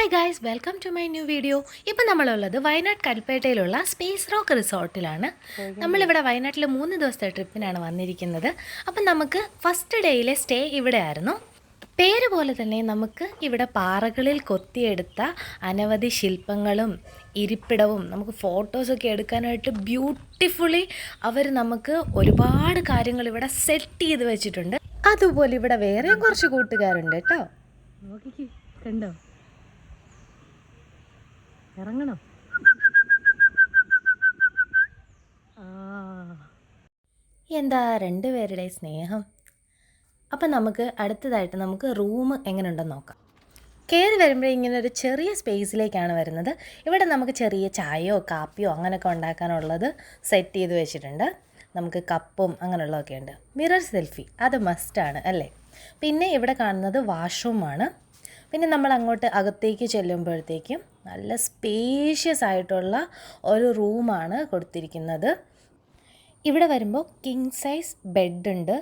Hi guys, welcome to my new video. ഇപ്പം നമ്മളുള്ളത് വയനാട് കൽപ്പേട്ടയിലുള്ള സ്പേസ് റോക്ക് റിസോർട്ടിലാണ്. നമ്മളിവിടെ വയനാട്ടിൽ 3 ദിവസത്തെ ട്രിപ്പിനാണ് വന്നിരിക്കുന്നത്. അപ്പം നമുക്ക് ഫസ്റ്റ് ഡേയിലെ സ്റ്റേ ഇവിടെ ആയിരുന്നു. പേര് പോലെ തന്നെ നമുക്ക് ഇവിടെ പാറകളിൽ കൊത്തിയെടുത്ത അനവധി ശില്പങ്ങളും ഇരിപ്പിടവും നമുക്ക് ഫോട്ടോസൊക്കെ എടുക്കാനായിട്ട് ബ്യൂട്ടിഫുള്ളി അവർ നമുക്ക് ഒരുപാട് കാര്യങ്ങൾ ഇവിടെ സെറ്റ് ചെയ്ത് വെച്ചിട്ടുണ്ട്. അതുപോലെ ഇവിടെ വേറെയും കുറച്ച് കൂട്ടുകാരുണ്ട് കേട്ടോ. നോക്കിക്കേ, കണ്ടോ? ഇറങ്ങണം. എന്താ രണ്ടുപേരുടെ സ്നേഹം. അപ്പം നമുക്ക് അടുത്തതായിട്ട് നമുക്ക് റൂം എങ്ങനെയുണ്ടെന്ന് നോക്കാം. കയറി വരുമ്പോൾ ഇങ്ങനെ ഒരു ചെറിയ സ്പേസിലേക്കാണ് വരുന്നത്. ഇവിടെ നമുക്ക് ചെറിയ ചായയോ കാപ്പിയോ അങ്ങനെയൊക്കെ ഉണ്ടാക്കാനുള്ളത് സെറ്റ് ചെയ്ത് വെച്ചിട്ടുണ്ട്. നമുക്ക് കപ്പും അങ്ങനെയുള്ളതൊക്കെ ഉണ്ട്. മിറർ സെൽഫി അത് മസ്റ്റാണ് അല്ലേ. പിന്നെ ഇവിടെ കാണുന്നത് വാഷ്റൂമാണ്. പിന്നെ നമ്മൾ അങ്ങോട്ട് അകത്തേക്ക് ചെല്ലുമ്പോഴത്തേക്കും നല്ല സ്പേഷ്യസ് ആയിട്ടുള്ള ഒരു റൂമാണ് കൊടുത്തിരിക്കുന്നത്. ഇവിടെ വരുമ്പോൾ കിങ് സൈസ് ബെഡുണ്ട്.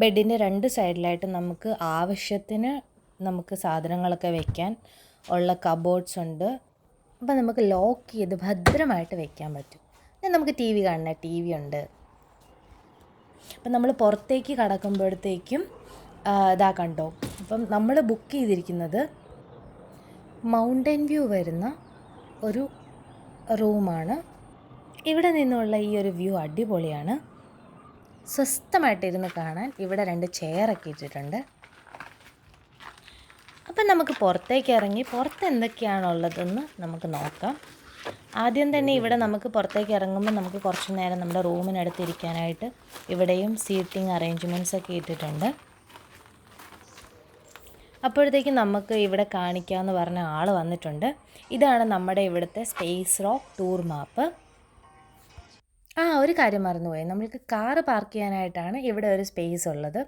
ബെഡിൻ്റെ 2 സൈഡിലായിട്ട് നമുക്ക് ആവശ്യത്തിന് നമുക്ക് സാധനങ്ങളൊക്കെ വെക്കാൻ ഉള്ള കബോർഡ്സ് ഉണ്ട്. അപ്പോൾ നമുക്ക് ലോക്ക് ചെയ്ത് ഭദ്രമായിട്ട് വെക്കാൻ പറ്റും. പിന്നെ നമുക്ക് ടി വി കാണുന്ന ടി വി ഉണ്ട്. അപ്പം നമ്മൾ പുറത്തേക്ക് കടക്കുമ്പോഴത്തേക്കും ഇതാ കണ്ടോ. അപ്പം നമ്മൾ ബുക്ക് ചെയ്തിരിക്കുന്നത് മൗണ്ടൻ വ്യൂ വരുന്ന ഒരു റൂമാണ്. ഇവിടെ നിന്നുള്ള ഈ ഒരു വ്യൂ അടിപൊളിയാണ്. സ്വസ്ഥമായിട്ടിരുന്ന് കാണാൻ ഇവിടെ 2 ചെയറൊക്കെ ഇട്ടിട്ടുണ്ട്. അപ്പം നമുക്ക് പുറത്തേക്ക് ഇറങ്ങി പുറത്ത് എന്തൊക്കെയാണുള്ളതെന്ന് നമുക്ക് നോക്കാം. ആദ്യം തന്നെ ഇവിടെ നമുക്ക് പുറത്തേക്ക് ഇറങ്ങുമ്പോൾ നമുക്ക് കുറച്ച് നേരം നമ്മുടെ റൂമിനടുത്തിരിക്കാനായിട്ട് ഇവിടെയും സീറ്റിംഗ് അറേഞ്ച്മെൻറ്റ്സ് ഒക്കെ ഇട്ടിട്ടുണ്ട്. അപ്പോഴത്തേക്കും നമുക്ക് ഇവിടെ കാണിക്കാമെന്ന് പറഞ്ഞ ആൾ വന്നിട്ടുണ്ട്. ഇതാണ് നമ്മുടെ ഇവിടുത്തെ സ്പേസ് റോക്ക് ടൂർ മാപ്പ്. ഒരു കാര്യം മറന്നുപോയി, നമ്മൾക്ക് കാറ് പാർക്ക് ചെയ്യാനായിട്ടാണ് ഇവിടെ ഒരു സ്പേസ് ഉള്ളത്.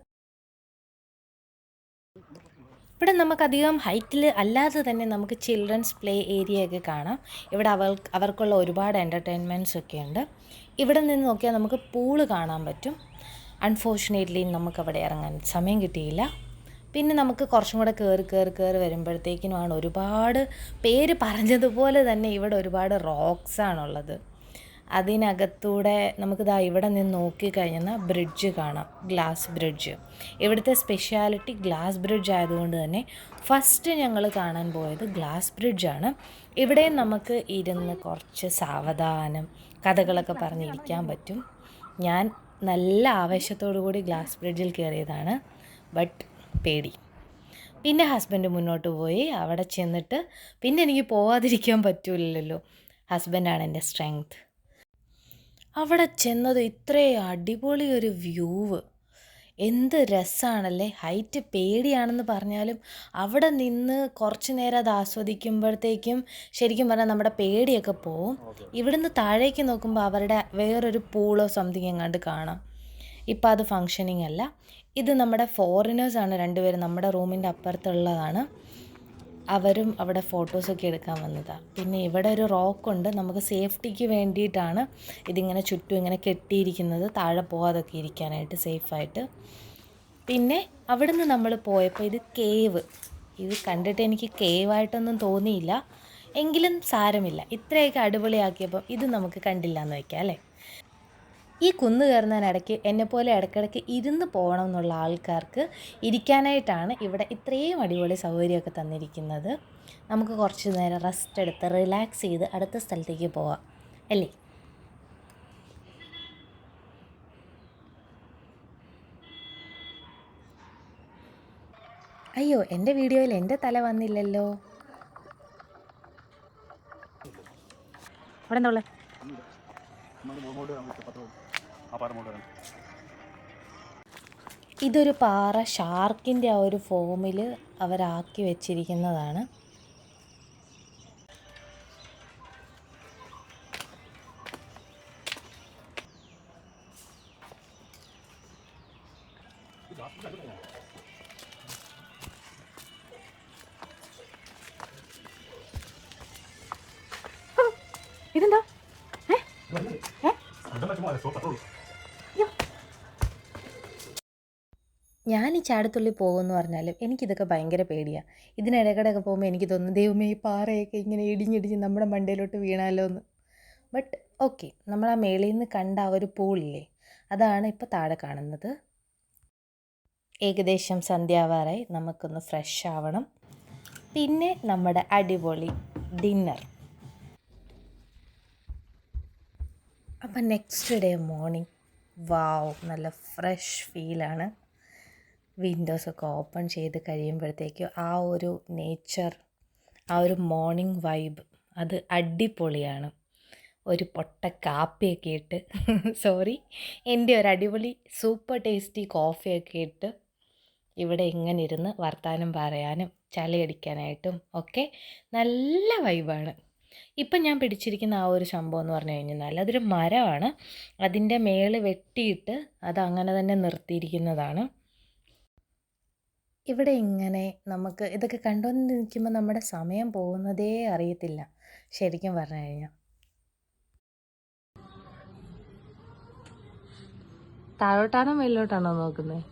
ഇവിടെ നമുക്കധികം ഹൈറ്റിൽ അല്ലാതെ തന്നെ നമുക്ക് ചിൽഡ്രൻസ് പ്ലേ ഏരിയ ഒക്കെ കാണാം. ഇവിടെ അവർക്കുള്ള ഒരുപാട് എൻ്റർടൈൻമെൻറ്റ്സ് ഒക്കെ ഉണ്ട്. ഇവിടെ നിന്ന് നോക്കിയാൽ നമുക്ക് പൂള് കാണാൻ പറ്റും. അൺഫോർച്ചുനേറ്റ്ലി നമുക്കവിടെ ഇറങ്ങാൻ സമയം കിട്ടിയില്ല. പിന്നെ നമുക്ക് കുറച്ചും കൂടെ കയറി വരുമ്പോഴത്തേക്കിനുമാണ് ഒരുപാട് പേര് പറഞ്ഞതുപോലെ തന്നെ ഇവിടെ ഒരുപാട് റോക്സാണുള്ളത്. അതിനകത്തൂടെ നമുക്കിതാ ഇവിടെ നിന്ന് നോക്കിക്കഴിഞ്ഞാൽ ബ്രിഡ്ജ് കാണാം, ഗ്ലാസ് ബ്രിഡ്ജ്. ഇവിടുത്തെ സ്പെഷ്യാലിറ്റി ഗ്ലാസ് ബ്രിഡ്ജ് ആയതുകൊണ്ട് തന്നെ ഫസ്റ്റ് ഞങ്ങൾ കാണാൻ പോയത് ഗ്ലാസ് ബ്രിഡ്ജാണ്. ഇവിടെയും നമുക്ക് ഇരുന്ന് കുറച്ച് സാവധാനം കഥകളൊക്കെ പറഞ്ഞിരിക്കാൻ പറ്റും. ഞാൻ നല്ല ആവേശത്തോടു കൂടി ഗ്ലാസ് ബ്രിഡ്ജിൽ കയറിയതാണ്, ബട്ട് പേടി. പിന്നെ ഹസ്ബൻഡ് മുന്നോട്ട് പോയി. അവിടെ ചെന്നിട്ട് പിന്നെ എനിക്ക് പോവാതിരിക്കാൻ പറ്റൂലല്ലോ. ഹസ്ബൻഡാണ് എൻ്റെ സ്ട്രെങ്ത്. അവിടെ ചെന്നത് ഇത്രയും അടിപൊളി ഒരു വ്യൂവ്. എന്ത് രസമാണല്ലേ. ഹൈറ്റ് പേടിയാണെന്ന് പറഞ്ഞാലും അവിടെ നിന്ന് കുറച്ച് നേരം അത് ആസ്വദിക്കുമ്പോഴത്തേക്കും ശരിക്കും പറഞ്ഞാൽ നമ്മുടെ പേടിയൊക്കെ പോവും. ഇവിടുന്ന് താഴേക്ക് നോക്കുമ്പോൾ അവരുടെ വേറൊരു പൂളോ സംതിങ് എങ്ങാണ്ട് കാണാം. ഇപ്പം അത് ഫങ്ഷനിങ് അല്ല. ഇത് നമ്മുടെ ഫോറിനേഴ്സാണ് 2 പേരും. നമ്മുടെ റൂമിൻ്റെ അപ്പുറത്തുള്ളതാണ്. അവരും അവിടെ ഫോട്ടോസൊക്കെ എടുക്കാൻ വന്നതാണ്. പിന്നെ ഇവിടെ ഒരു റോക്കുണ്ട്. നമുക്ക് സേഫ്റ്റിക്ക് വേണ്ടിയിട്ടാണ് ഇതിങ്ങനെ ചുറ്റും ഇങ്ങനെ കെട്ടിയിരിക്കുന്നത്, താഴെ പോകാതൊക്കെ ഇരിക്കാനായിട്ട് സേഫായിട്ട്. പിന്നെ അവിടുന്ന് നമ്മൾ പോയപ്പോൾ ഇത് കേവ്. ഇത് കണ്ടിട്ട് എനിക്ക് കേവായിട്ടൊന്നും തോന്നിയില്ല, എങ്കിലും സാരമില്ല. ഇത്രയൊക്കെ അടിപൊളിയാക്കിയപ്പോൾ ഇത് നമുക്ക് കണ്ടില്ല എന്ന് വയ്ക്കാം അല്ലേ. ഈ കുന്ന് കയറുന്നതിനിടയ്ക്ക് എന്നെപ്പോലെ ഇടയ്ക്കിടയ്ക്ക് ഇരുന്ന് പോകണം എന്നുള്ള ആൾക്കാർക്ക് ഇരിക്കാനായിട്ടാണ് ഇവിടെ ഇത്രയും അടിപൊളി സൗകര്യമൊക്കെ തന്നിരിക്കുന്നത്. നമുക്ക് കുറച്ച് നേരം റെസ്റ്റ് എടുത്ത് റിലാക്സ് ചെയ്ത് അടുത്ത സ്ഥലത്തേക്ക് പോവാം അല്ലേ. അയ്യോ, എൻ്റെ വീഡിയോയിൽ എൻ്റെ തല വന്നില്ലല്ലോ. അവിടെ എന്താ ഉള്ളത്? ഇതൊരു പാറ ഷാർക്കിൻ്റെ ആ ഒരു ഫോമിൽ അവരാക്കി വെച്ചിരിക്കുന്നതാണ്. ഇതെന്താ? ഞാൻ ഈ ചാടത്തുള്ളി പോകുമെന്ന് പറഞ്ഞാലും എനിക്കിതൊക്കെ ഭയങ്കര പേടിയാണ്. ഇതിനിടയ്ക്കിടയൊക്കെ പോകുമ്പോൾ എനിക്ക് തോന്നുന്നു ദൈവമേ ഈ പാറയൊക്കെ ഇങ്ങനെ ഇടിഞ്ഞിടിഞ്ഞ് നമ്മുടെ മണ്ടയിലോട്ട് വീണാലോ എന്ന്. ബട്ട് ഓക്കെ, നമ്മൾ ആ മേളിൽ നിന്ന് കണ്ട ആ ഒരു പൂളില്ലേ, അതാണ് ഇപ്പോൾ താഴെ കാണുന്നത്. ഏകദേശം സന്ധ്യാവാറായി, നമുക്കൊന്ന് ഫ്രഷ് ആവണം. പിന്നെ നമ്മുടെ അടിപൊളി ഡിന്നർ. അപ്പം നെക്സ്റ്റ് ഡേ മോർണിംഗ്, വാവ്, നല്ല ഫ്രഷ് ഫീലാണ്. വിൻഡോസൊക്കെ ഓപ്പൺ ചെയ്ത് കഴിയുമ്പോഴത്തേക്കും ആ ഒരു നേച്ചർ, ആ ഒരു മോർണിംഗ് വൈബ്, അത് അടിപൊളിയാണ്. ഒരു പൊട്ട കാപ്പിയൊക്കെ ഇട്ട് സോറി, എൻ്റെ ഒരു അടിപൊളി സൂപ്പർ ടേസ്റ്റി കോഫിയൊക്കെ ഇട്ട് ഇവിടെ ഇങ്ങനെ ഇരുന്ന് വർത്താനം പറയാനും ചളിയടിക്കാനായിട്ടും ഒക്കെ നല്ല വൈബാണ്. ഇപ്പം ഞാൻ പിടിച്ചിരിക്കുന്ന ആ ഒരു സംഭവം എന്ന് പറഞ്ഞു കഴിഞ്ഞാൽ അതൊരു മരമാണ്. അതിൻ്റെ മേള് വെട്ടിയിട്ട് അത് അങ്ങനെ തന്നെ നിർത്തിയിരിക്കുന്നതാണ്. ഇവിടെ ഇങ്ങനെ നമുക്ക് ഇതൊക്കെ കണ്ടുകൊണ്ട് നിൽക്കുമ്പോൾ നമ്മുടെ സമയം പോകുന്നതേ അറിയത്തില്ല ശരിക്കും പറഞ്ഞു കഴിഞ്ഞാൽ. താഴോട്ടാണോ മേലോട്ടാണോ നോക്കുന്നത്?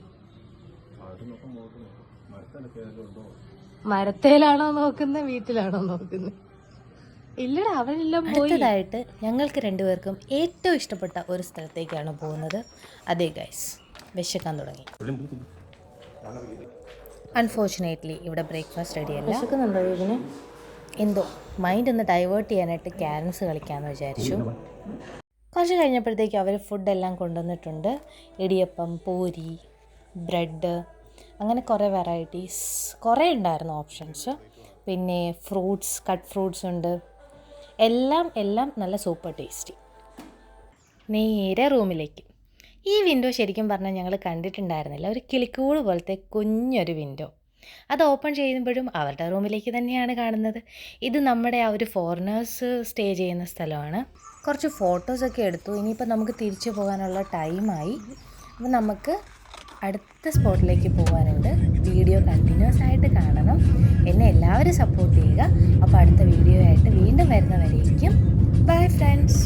മരത്തേലാണോ നോക്കുന്നത്, വീട്ടിലാണോ നോക്കുന്നത്? ഇല്ലടാ, അവരെല്ലാം പോയതായിട്ട്. ഞങ്ങൾക്ക് രണ്ടുപേർക്കും ഏറ്റവും ഇഷ്ടപ്പെട്ട ഒരു സ്ഥലത്തേക്കാണ് പോകുന്നത്. അതെ ഗൈസ്, വിശക്കാൻ തുടങ്ങി. അൺഫോർച്ചുനേറ്റ്ലി ഇവിടെ ബ്രേക്ക്ഫാസ്റ്റ് റെഡിയല്ല. വിശക്കുന്നുണ്ടോ ഇതിന്? എന്തോ മൈൻഡ് ഒന്ന് ഡൈവേർട്ട് ചെയ്യാനായിട്ട് ക്യാരംസ് കളിക്കാമെന്ന് വിചാരിച്ചു. കുറച്ച് കഴിഞ്ഞപ്പോഴത്തേക്കും അവർ ഫുഡെല്ലാം കൊണ്ടുവന്നിട്ടുണ്ട്. ഇടിയപ്പം, പൂരി, ബ്രെഡ്, അങ്ങനെ കുറേ വെറൈറ്റീസ് കുറേ ഉണ്ടായിരുന്നു ഓപ്ഷൻസ്. പിന്നെ ഫ്രൂട്ട്സ്, കട്ട് ഫ്രൂട്ട്സ് ഉണ്ട്. എല്ലാം നല്ല സൂപ്പർ ടേസ്റ്റി. നേരെ റൂമിലേക്ക്. ഈ വിൻഡോ ശരിക്കും പറഞ്ഞാൽ ഞങ്ങൾ കണ്ടിട്ടുണ്ടായിരുന്നില്ല. ഒരു കിളിക്കൂട് പോലത്തെ കുഞ്ഞൊരു വിൻഡോ. അത് ഓപ്പൺ ചെയ്യുമ്പോഴും അവരുടെ റൂമിലേക്ക് തന്നെയാണ് കാണുന്നത്. ഇത് നമ്മുടെ ആ ഒരു ഫോറിനേഴ്സ് സ്റ്റേ ചെയ്യുന്ന സ്ഥലമാണ്. കുറച്ച് ഫോട്ടോസൊക്കെ എടുത്തു. ഇനിയിപ്പോൾ നമുക്ക് തിരിച്ചു പോകാനുള്ള ടൈമായി. അപ്പോൾ നമുക്ക് അടുത്ത സ്പോട്ടിലേക്ക് പോകാനുണ്ട്. വീഡിയോ കണ്ടിന്യൂസ് ആയിട്ട് കാണണം. എന്നെ എല്ലാവരും സപ്പോർട്ട് ചെയ്യുക. അപ്പോൾ അടുത്ത വീഡിയോ ആയിട്ട് വീണ്ടും വരുന്നവരേക്കും ബൈ ഫ്രണ്ട്സ്.